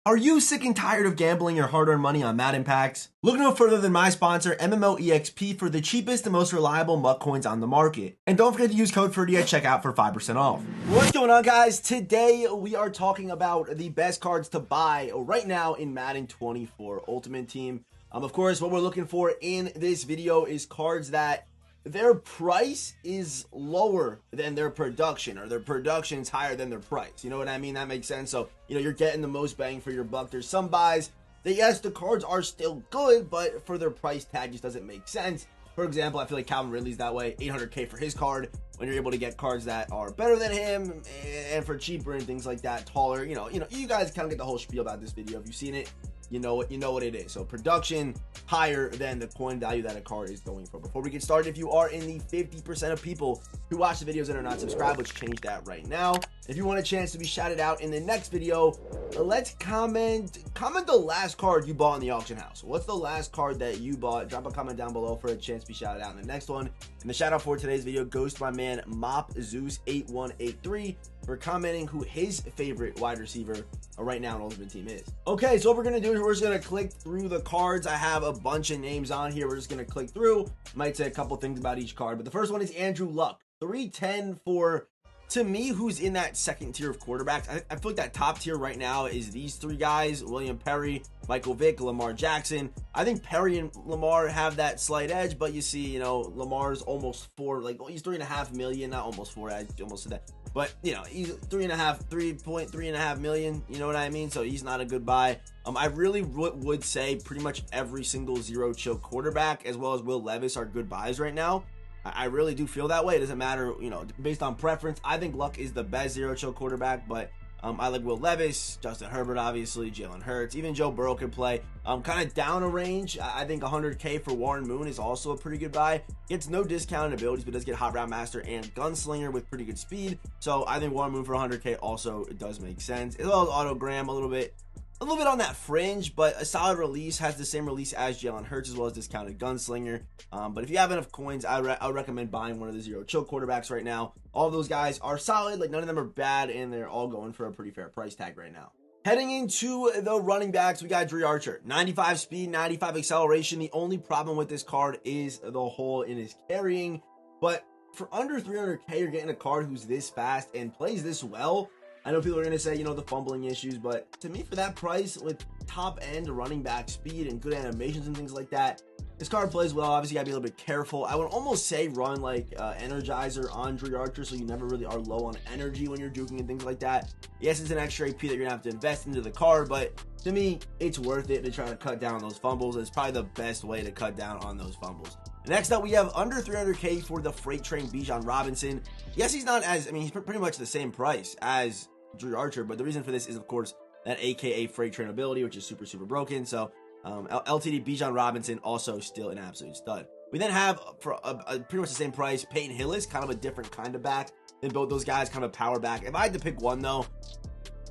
Are you sick and tired of gambling your hard-earned money on Madden packs? Look no further than my sponsor, MMOEXP, for the cheapest and most reliable MUT coins on the market. And don't forget to use code Ferdy at checkout for 5% off. What's going on, guys? Today we are talking about the best cards to buy right now in Madden 24 Ultimate Team. Of course, what we're looking for in this video is cards that their price is lower than their production, or their production's higher than their price. You know what I mean? That makes sense. So, you're getting the most bang for your buck. There's some buys that, yes, the cards are still good, but for their price tag just doesn't make sense. For example, I feel like Calvin Ridley's that way. 800K for his card, when you're able to get cards that are better than him and for cheaper and things like that, taller. You guys kind of get the whole spiel about this video. If you've seen it, you know what it is. So production higher than the coin value that a card is going for. Before we get started, if you are in the 50% of people who watch the videos and are not subscribed, let's change that right now. If you want a chance to be shouted out in the next video, let's comment the last card you bought in the auction house. What's the last card that you bought? Drop a comment down below for a chance to be shouted out in the next one. And the shout out for today's video goes to my man Mop Zeus 8183 for commenting who his favorite wide receiver right now in Ultimate Team is. Okay, so what we're gonna do is we're just gonna click through the cards. I have a bunch of names on here. We're just gonna click through. Might say a couple things about each card, but the first one is Andrew Luck, 310 for, to me, who's in that second tier of quarterbacks. I feel like that top tier right now is these three guys: William Perry, Michael Vick, Lamar Jackson. I think Perry and Lamar have that slight edge, but you see, Lamar's almost four, like he's 3.5 million, not almost four. I almost said that, but he's 3.5 million. You know what I mean? So he's not a good buy. I really would say pretty much every single zero chill quarterback, as well as Will Levis, are good buys right now. I really do feel that way. It doesn't matter, based on preference. I think Luck is the best zero chill quarterback, but I like Will Levis, Justin Herbert, obviously, Jalen Hurts, even Joe Burrow could play. Kind of down a range. I think 100K for Warren Moon is also a pretty good buy. Gets no discounted abilities, but does get Hot Route Master and Gunslinger with pretty good speed. So I think Warren Moon for 100K also does make sense. As well as Autogram, a little bit on that fringe, but a solid release. Has the same release as Jalen Hurts, as well as discounted Gunslinger. But if you have enough coins, I would recommend buying one of the zero chill quarterbacks right now. All of those guys are solid. Like, none of them are bad, and they're all going for a pretty fair price tag right now. Heading into the running backs, we got Dre Archer, 95 speed, 95 acceleration. The only problem with this card is the hole in his carrying. But for under 300K, you're getting a card who's this fast and plays this well. I know people are going to say, the fumbling issues, but to me, for that price, with top end running back speed and good animations and things like that, this card plays well. Obviously, you got to be a little bit careful. I would almost say run like Energizer on Dre Archer, so you never really are low on energy when you're juking and things like that. Yes, it's an extra AP that you're going to have to invest into the card, but to me, it's worth it to try to cut down on those fumbles. It's probably the best way to cut down on those fumbles. Next up, we have under 300K for the Freight Train Bijan Robinson. Yes, he's not as, he's pretty much the same price as Dre Archer, but the reason for this is, of course, that AKA Freight Train ability, which is super broken. So LTD Bijan Robinson also still an absolute stud. We then have, for pretty much the same price, Peyton Hillis, kind of a different kind of back than both those guys, kind of a power back. If I had to pick one, though,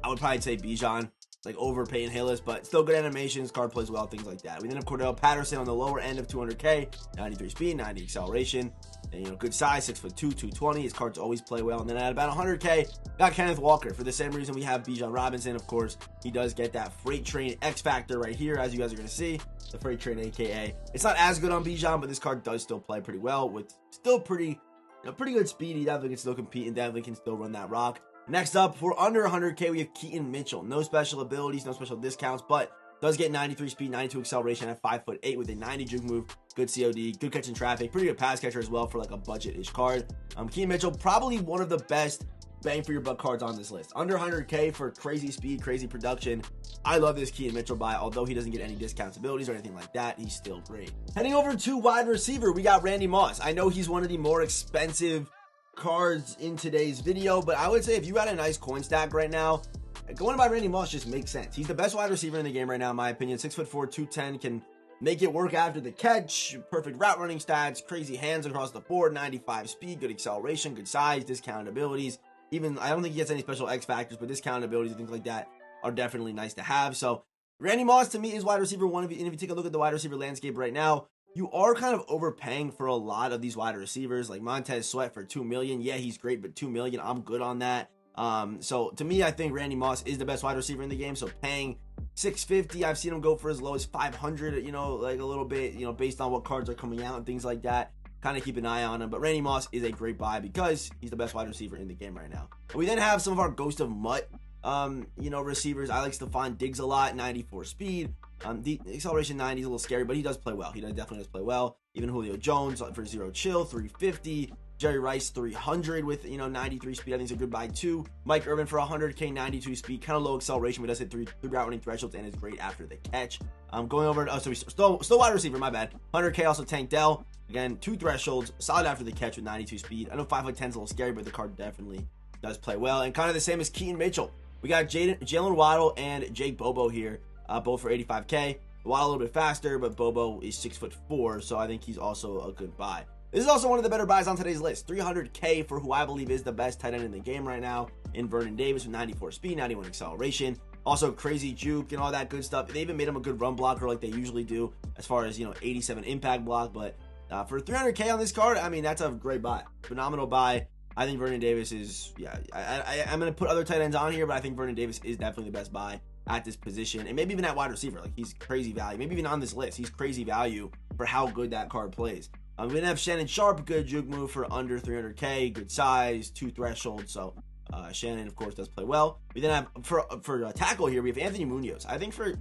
I would probably say Bijan, like over Peyton Hillis, but still good animations, card plays well, things like that. We then have Cordell Patterson on the lower end of 200K, 93 speed, 90 acceleration, and good size, 6'2", 220. His cards always play well. And then at about 100K, got Kenneth Walker. For the same reason we have Bijan Robinson, of course, he does get that Freight Train X Factor right here, as you guys are going to see, the Freight Train AKA. It's not as good on Bijan, but this card does still play pretty well with still pretty good speed. He definitely can still compete and definitely can still run that rock. Next up, for under 100K, we have Keaton Mitchell. No special abilities, no special discounts, but does get 93 speed, 92 acceleration at 5'8" with a 90 juke move. Good COD, good catch in traffic, pretty good pass catcher as well for like a budget-ish card. Keaton Mitchell, probably one of the best bang for your buck cards on this list. Under 100K for crazy speed, crazy production. I love this Keaton Mitchell buy. Although he doesn't get any discounts abilities or anything like that, he's still great. Heading over to wide receiver, we got Randy Moss. I know he's one of the more expensive cards in today's video, but I would say if you got a nice coin stack right now, going to buy Randy Moss just makes sense. He's the best wide receiver in the game right now, in my opinion. 6'4", 210, can make it work after the catch, perfect route running stats, crazy hands across the board, 95 speed, good acceleration, good size, discounted abilities. Even, I don't think he gets any special X factors, but discounted abilities and things like that are definitely nice to have. So Randy Moss, to me, is wide receiver one. And if you take a look at the wide receiver landscape right now, you are kind of overpaying for a lot of these wide receivers, like Montez Sweat for $2 million. Yeah, he's great, but $2 million, I'm good on that. So to me, I think Randy Moss is the best wide receiver in the game. So paying 650, I've seen him go for as low as 500, you know, like a little bit, you know, based on what cards are coming out and things like that. Kind of keep an eye on him. But Randy Moss is a great buy because he's the best wide receiver in the game right now. We then have some of our Ghost of Mutt, you know, receivers. I like Stephon Diggs a lot, 94 speed. The acceleration 90 is a little scary, but he does play well. He definitely does play well. Even Julio Jones for 0 chill, 350. Jerry Rice 300 with, you know, 93 speed. I think it's a good buy too. Mike Irvin for 100k, 92 speed, kind of low acceleration, but does hit three route running thresholds and is great after the catch. Going over, so he's still wide receiver, my bad. 100k also Tank Dell. Again, 2 thresholds, solid after the catch with 92 speed. I know 5'10" is a little scary, but the card definitely does play well. And kind of the same as Keaton Mitchell. We got Jalen Waddle and Jake Bobo here, both for 85k. Waddle a little bit faster, but Bobo is 6'4", so I think he's also a good buy. This is also one of the better buys on today's list. 300k for who I believe is the best tight end in the game right now in Vernon Davis with 94 speed, 91 acceleration. Also crazy juke and all that good stuff. They even made him a good run blocker like they usually do as far as, you know, 87 impact block. But for 300k on this card, I mean, that's a great buy. Phenomenal buy. I think Vernon Davis is, yeah, I'm going to put other tight ends on here, but I think Vernon Davis is definitely the best buy at this position. And maybe even at wide receiver. Like, he's crazy value. Maybe even on this list, he's crazy value for how good that card plays. We then have Shannon Sharp, good juke move for under 300k, good size, 2 thresholds. So Shannon, of course, does play well. We then have for tackle here, we have Anthony Munoz. I think for, you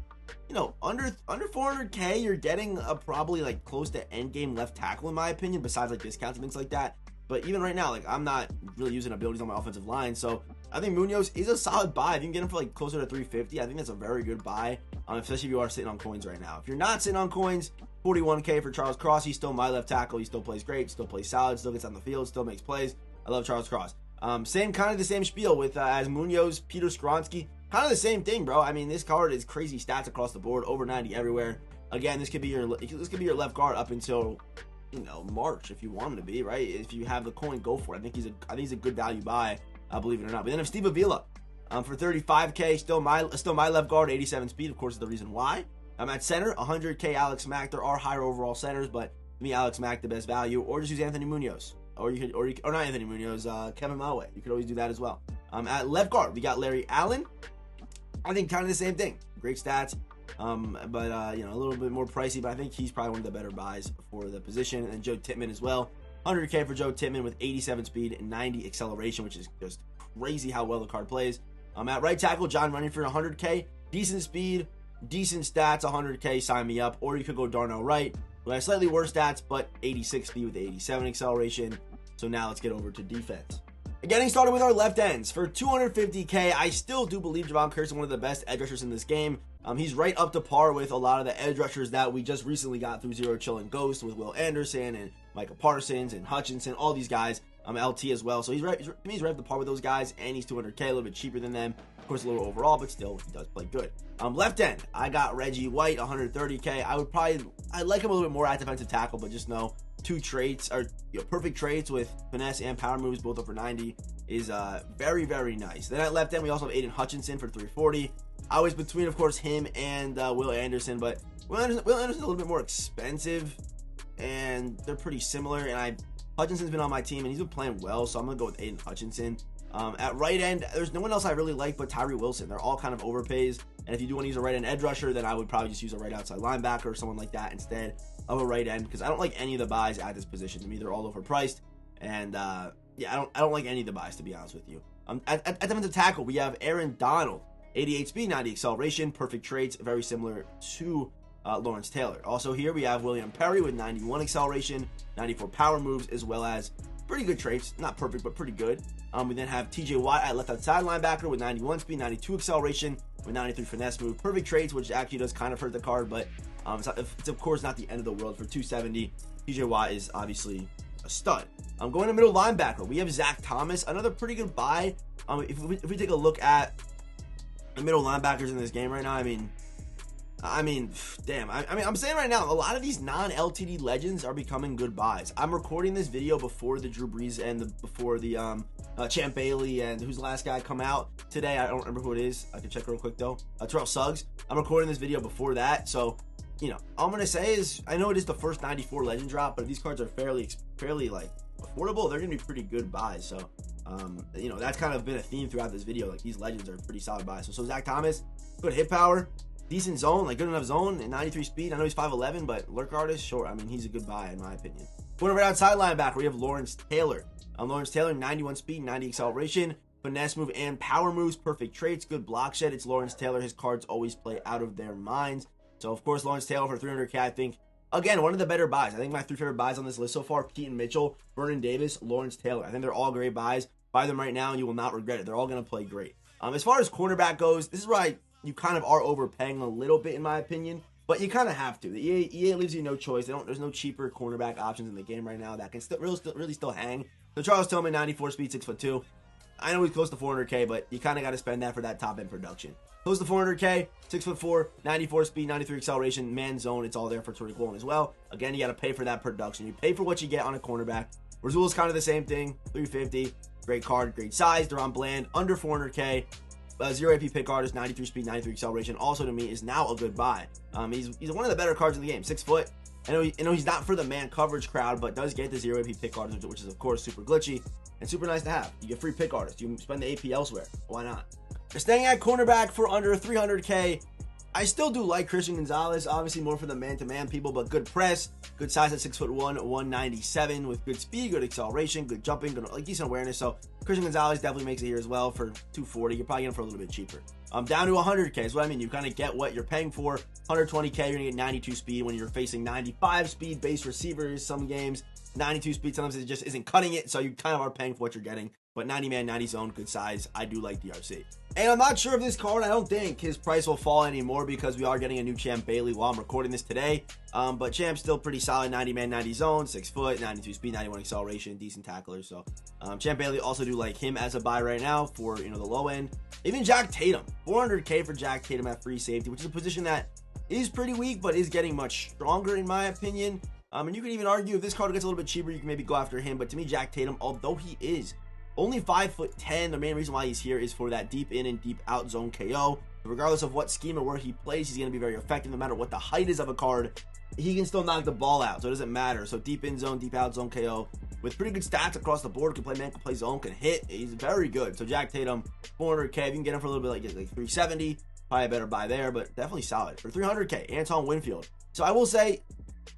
know, under 400k, you're getting a probably like close to end game left tackle in my opinion. Besides like discounts and things like that. But even right now, like I'm not really using abilities on my offensive line, so I think Munoz is a solid buy. If you can get him for like closer to 350, I think that's a very good buy, especially if you are sitting on coins right now. If you're not sitting on coins, 41k for Charles Cross. He's still my left tackle. He still plays great, still plays solid, still gets on the field, still makes plays. I love Charles Cross. Same kind of the same spiel with as Munoz, Peter Skronsky. Kind of the same thing, bro. I mean, this card is crazy stats across the board, over 90 everywhere. Again, this could be your left guard up until, you know, March if you want him to be, right? If you have the coin, go for it. I think he's a good value buy, believe it or not. But then have Steve Avila, for 35k, still my left guard, 87 speed. Of course, is the reason why. I'm at center, 100k Alex Mack. There are higher overall centers, but to me, Alex Mack the best value. Or just use Anthony Munoz, or not Anthony Munoz, Kevin Melway. You could always do that as well. At left guard, we got Larry Allen. I think kind of the same thing. Great stats. But you know, a little bit more pricey, but I think he's probably one of the better buys for the position. And Joe Tittman as well, 100k for Joe Tittman with 87 speed and 90 acceleration, which is just crazy how well the card plays. At right tackle, John Runningford, 100k, decent speed, decent stats, 100k, sign me up. Or you could go Darnell Wright, who has slightly worse stats, but 86 speed with 87 acceleration. So now let's get over to defense. Getting started with our left ends. For 250k, I still do believe Javon Curse is one of the best edge rushers in this game. He's right up to par with a lot of the edge rushers that we just recently got through Zero Chill and Ghost with Will Anderson and Micah Parsons and Hutchinson, all these guys. LT as well. So he's right up to par with those guys, and he's 200k, a little bit cheaper than them. Of course, a little overall, but still, he does play good. Left end, I got Reggie White, 130k. I like him a little bit more at defensive tackle, but just know 2 traits are, you know, perfect traits with finesse and power moves, both over 90, is very, very nice. Then at left end, we also have Aiden Hutchinson for 340. I was between, of course, him and Will Anderson, but Will Anderson's a little bit more expensive, and they're pretty similar. And Hutchinson's been on my team, and he's been playing well, so I'm gonna go with Aiden Hutchinson. At right end, there's no one else I really like but Tyree Wilson. They're all kind of overpays, and if you do want to use a right end edge rusher, then I would probably just use a right outside linebacker or someone like that instead of a right end, because I don't like any of the buys at this position. To me, they're all overpriced, and yeah, I don't like any of the buys, to be honest with you. At defensive tackle, we have Aaron Donald, 88 speed, 90 acceleration, perfect traits, very similar to Lawrence Taylor. Also here, we have William Perry with 91 acceleration, 94 power moves, as well as pretty good traits. Not perfect, but pretty good. We then have TJ Watt at left outside linebacker with 91 speed, 92 acceleration, with 93 finesse move. Perfect traits, which actually does kind of hurt the card, but it's of course not the end of the world. For 270, TJ Watt is obviously a stud. Going to middle linebacker, we have Zach Thomas, another pretty good buy. If we take a look at the middle linebackers in this game right now, I mean, damn. I'm saying right now, a lot of these non-LTD legends are becoming good buys. I'm recording this video before the Drew Brees and before the Champ Bailey and who's the last guy come out today. I don't remember who it is. I can check real quick though. Terrell Suggs. I'm recording this video before that, so you know, all I'm gonna say is I know it is the first 94 legend drop, but if these cards are fairly like affordable, they're gonna be pretty good buys. So You know, that's kind of been a theme throughout this video. Like, these legends are pretty solid buys. So Zach Thomas, good hit power, decent zone, like good enough zone, and 93 speed. I know he's 5'11", but lurk artist, sure. I mean, he's a good buy in my opinion. Going right outside linebacker, we have Lawrence Taylor. Lawrence Taylor, 91 speed, 90 acceleration, finesse move and power moves, perfect traits, good block shed. It's Lawrence Taylor. His cards always play out of their minds. So, of course, Lawrence Taylor for 300K, I think, again, one of the better buys. I think my 3 favorite buys on this list so far, Keaton Mitchell, Vernon Davis, Lawrence Taylor. I think they're all great buys. Buy them right now, and you will not regret it. They're all going to play great. As far as cornerback goes, this is where you kind of are overpaying a little bit, in my opinion, but you kind of have to. The EA leaves you no choice. There's no cheaper cornerback options in the game right now that can really still hang. So Charles Tillman, 94 speed, 6'2". I know he's close to 400K, but you kind of got to spend that for that top-end production. Close to 400K, 6'4", 94 speed, 93 acceleration, man zone. It's all there for Tariq Woolen as well. Again, you got to pay for that production. You pay for what you get on a cornerback. Rasul's kind of the same thing, 350. Great card, great size. Deron Bland, under 400K. 0 AP pick artist, 93 speed, 93 acceleration. Also, to me, is now a good buy. He's one of the better cards in the game. 6 foot. I know he's not for the man coverage crowd, but does get the 0 AP pick artist, which is, of course, super glitchy and super nice to have. You get free pick artists. You can spend the AP elsewhere. Why not? They're staying at cornerback for under 300K. I still do like Christian Gonzalez, obviously more for the man-to-man people, but good press, good size at 6'1", 197 with good speed, good acceleration, good jumping, good, like decent awareness. So Christian Gonzalez definitely makes it here as well for 240. You're probably getting for a little bit cheaper. Down to 100K is what I mean. You kind of get what you're paying for. 120K, you're gonna get 92 speed when you're facing 95 speed base receivers. Some games 92 speed, sometimes it just isn't cutting it, so you kind of are paying for what you're getting. But 90 man, 90 zone, good size. I do like DRC. And I'm not sure if this card, I don't think his price will fall anymore because we are getting a new Champ Bailey while I'm recording this today. But Champ's still pretty solid, 90 man, 90 zone, 6 foot, 92 speed, 91 acceleration, decent tackler. So Champ Bailey, also do like him as a buy right now for, you know, the low end. Even Jack Tatum, 400K for Jack Tatum at free safety, which is a position that is pretty weak, but is getting much stronger in my opinion. And you can even argue if this card gets a little bit cheaper, you can maybe go after him. But to me, Jack Tatum, although he is only 5'10", the main reason why he's here is for that deep in and deep out zone KO. Regardless of what scheme or where he plays, he's going to be very effective no matter what the height is of a card. He can still knock the ball out, so it doesn't matter. So deep in zone, deep out zone KO with pretty good stats across the board. Can play man, can play zone, can hit. He's very good. So Jack Tatum, 400K. If you can get him for a little bit like 370, probably a better buy there, but definitely solid. For 300K, Anton Winfield. So I will say,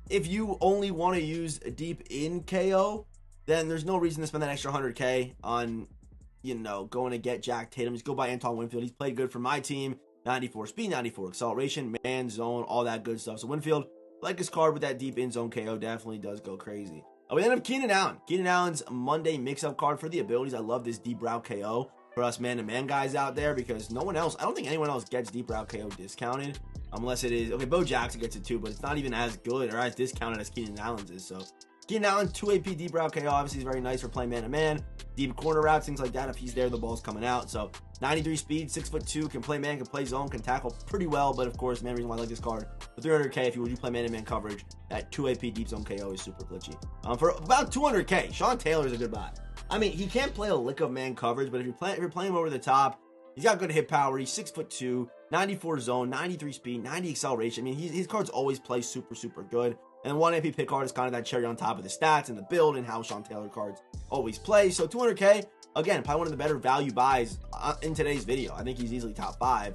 if you only want to use a deep in KO, then there's no reason to spend that extra 100K on, you know, going to get Jack Tatum. Just go buy Anton Winfield. He's played good for my team. 94 speed, 94 acceleration, man zone, all that good stuff. So Winfield, like his card with that deep in zone KO, definitely does go crazy. We then have Keenan Allen. Keenan Allen's Monday mix-up card for the abilities. I love this deep route KO for us man-to-man guys out there because no one else, I don't think anyone else gets deep route KO discounted. Unless it is, okay, Bo Jackson gets it too, but it's not even as good or as discounted as Keenan Allen's is. So Keenan Allen, 2 AP deep route KO, obviously is very nice for playing man-to-man. Deep corner routes, things like that. If he's there, the ball's coming out. So 93 speed, 6'2", can play man, can play zone, can tackle pretty well. But of course, main reason why I like this card, for 300K, if you would play man-to-man coverage, that 2 AP deep zone KO is super glitchy. For about 200K, Sean Taylor is a good buy. I mean, he can't play a lick of man coverage, but if you're playing him over the top, he's got good hit power. He's 6'2", 94 zone, 93 speed, 90 acceleration. I mean, his cards always play super, super good. And 1 AP pick card is kind of that cherry on top of the stats and the build and how Sean Taylor cards always play. So 200K, again, probably one of the better value buys in today's video. I think he's easily top 5.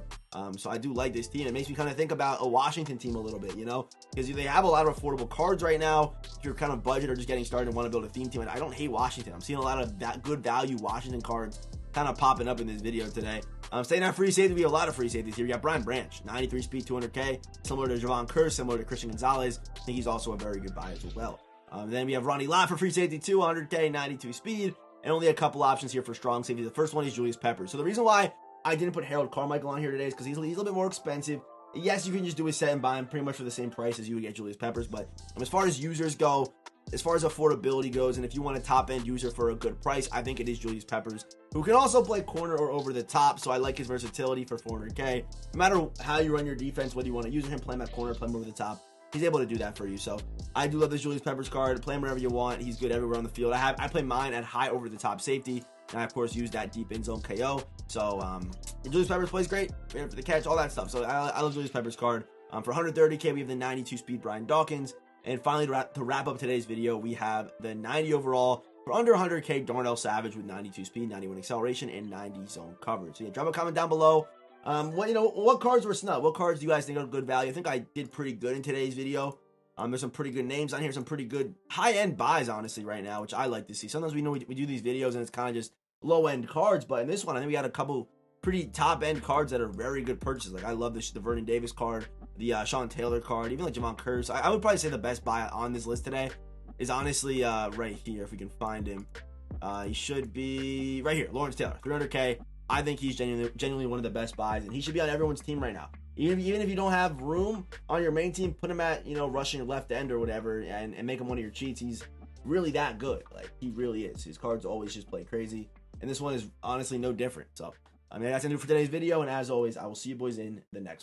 So I do like this team. It makes me kind of think about a Washington team a little bit, you know, because they have a lot of affordable cards right now. If you're kind of budget or just getting started and want to build a theme team, and I don't hate Washington. I'm seeing a lot of that good value Washington cards kind of popping up in this video today. Staying at free safety, we have a lot of free safeties here. We got Brian Branch, 93 speed, 200K, similar to Javon Curse, similar to Christian Gonzalez. I think he's also a very good buy as well. Then we have Ronnie Lott for free safety, 200K, 92 speed, and only a couple options here for strong safety. The first one is Julius Peppers. So the reason why I didn't put Harold Carmichael on here today is because he's a little bit more expensive. Yes, you can just do a set and buy him pretty much for the same price as you would get Julius Peppers, but as far as users go, as far as affordability goes, and if you want a top-end user for a good price, I think it is Julius Peppers, who can also play corner or over the top, so I like his versatility for 400K. No matter how you run your defense, whether you want to use him, play him at corner, play him over the top, he's able to do that for you. So I do love this Julius Peppers card. Play him wherever you want. He's good everywhere on the field. I play mine at high over the top safety, and I, of course, use that deep in zone KO. So Julius Peppers plays great, for the catch, all that stuff. So I love Julius Peppers card. For 130K, we have the 92 speed Brian Dawkins. And finally, to wrap up today's video, we have the 90 overall For under 100K, Darnell Savage with 92 speed, 91 acceleration, and 90 zone coverage. So yeah, drop a comment down below. What cards were snubbed? What cards do you guys think are good value? I think I did pretty good in today's video. There's some pretty good names on here, some pretty good high-end buys, honestly, right now, which I like to see. Sometimes we know we do these videos and it's kind of just low-end cards, but in this one, I think we got a couple pretty top-end cards that are very good purchases. Like, I love the Vernon Davis card, the Sean Taylor card, even like Javon Curse. I would probably say the best buy on this list today is honestly right here, if we can find him. He should be right here, Lawrence Taylor, 300K. I think he's genuinely one of the best buys, and he should be on everyone's team right now. Even if you don't have room on your main team, put him at, rushing left end or whatever, and make him one of your cheats. He's really that good. Like, he really is. His cards always just play crazy, and this one is honestly no different. So, that's gonna do it for today's video, and as always, I will see you boys in the next one.